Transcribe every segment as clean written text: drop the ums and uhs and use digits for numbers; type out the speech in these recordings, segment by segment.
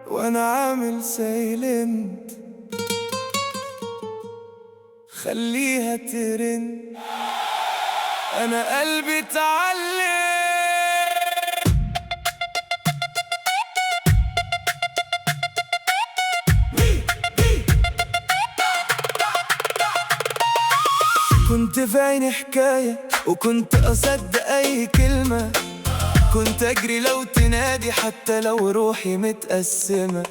وانا عامل سايلنت خليها ترن، انا قلبي اتعلم. كنت في عيني حكاية وكنت أصدق أي كلمة، كنت أجري لو تنادي حتى لو روحي متقسمة.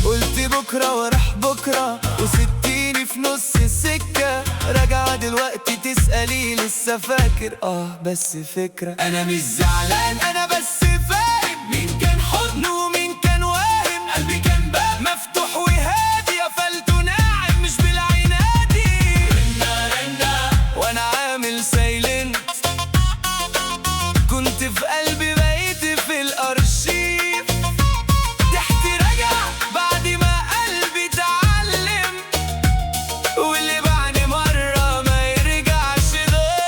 قلت بكرة وراح بكرة وستيني في نص السكة، راجعة دلوقتي تسألي لسه فاكر بس فكرة أنا مش زعلان، أنا بس فاهم مين كان حضن ومين كان واهم. قلبي كان باب مفتوح وهادي، قفلته ناعم مش بالعنادي. رنا رنا وأنا عامل سايلنت، كنت في قلبي بقيت في الأرشيف. ضحكت رجع بعد ما قلبي اتعلم، واللي بعد مرة ما يرجعش غير.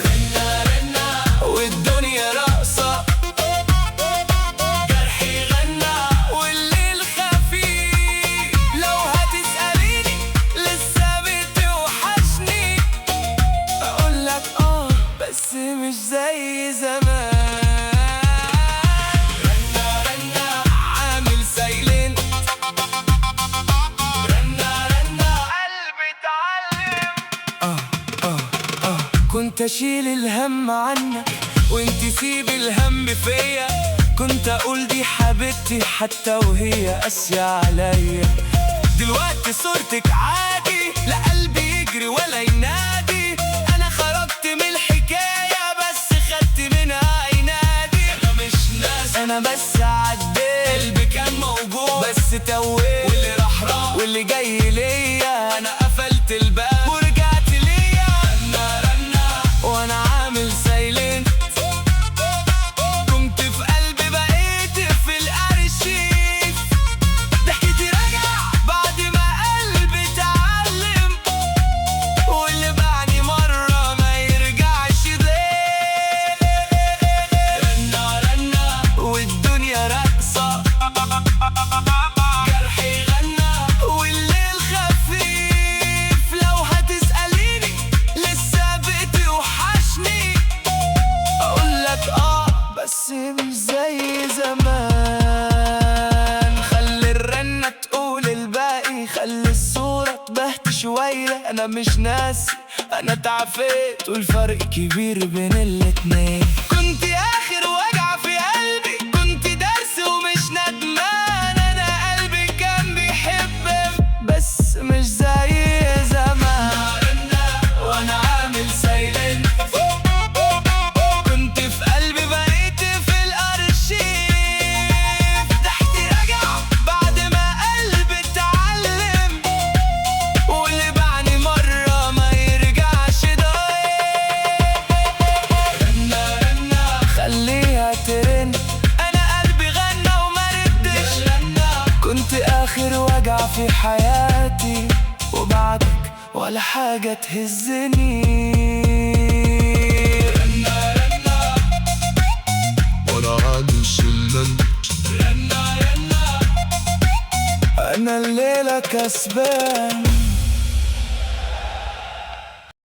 رنا رنا والدنيا راقصة، جرحي غنى والليل خفيف. لو هتسأليني لسه بتوحشني، أقولك بس مش زي زمان. رنا رنا عامل سايلنت، رنا رنا قلبي اتعلم. كنت اشيل الهم عنك وانت سيب الهم فيا، كنت اقول دي حبيبتي حتى وهي قاسية عليا. دلوقتي صورتك عادي، لا قلبي يجري ولا ينادي. انا خرجت من الحكاية بس خدت منها عنادي. انا مش ناس، انا بس عديت. قلبي كان موجود بس تويت، واللي راح واللي جاي ليا. انا قفلت الباب ورجعت ليا. رنا رنا وانا عامل سايلنت، كنت في قلبي بقيت في الارشيف. ضحكتي رجع بعد ما قلبي اتعلم، واللي بعدي مرة ما يرجعش غير. رنا رنا والدنيا راقصة، جرحي غنى والليل خفيف. لو هتسأليني لسه بتوحشني، أقولك بس مش زي زمان. خلي الرنة تقول الباقي، خلي الصورة تبهت شوية. أنا مش ناسي، أنا تعافيت والفرق كبير بين الاتنين. كنت آخر وجع في قلبي، كنت درس ومش ندمان. أنا قلبي كان بيحبك بس مش زي زمان. وأنا عامل سايلنت، كنت في قلبي بقيت في الأرشيف. ضحكتي رجع بعد ما قلبي اتعلم، واللي بعدي مرة ما يرجعش ضايق. رنا رنا خليها ترن، أنا قلبي غنى وما ردش. كنت آخر وجع في حياتي، وبعدك ولا حاجة تهزني. رنا رنا وانا عامل سايلنت، رنا رنا أنا الليلة كسبان.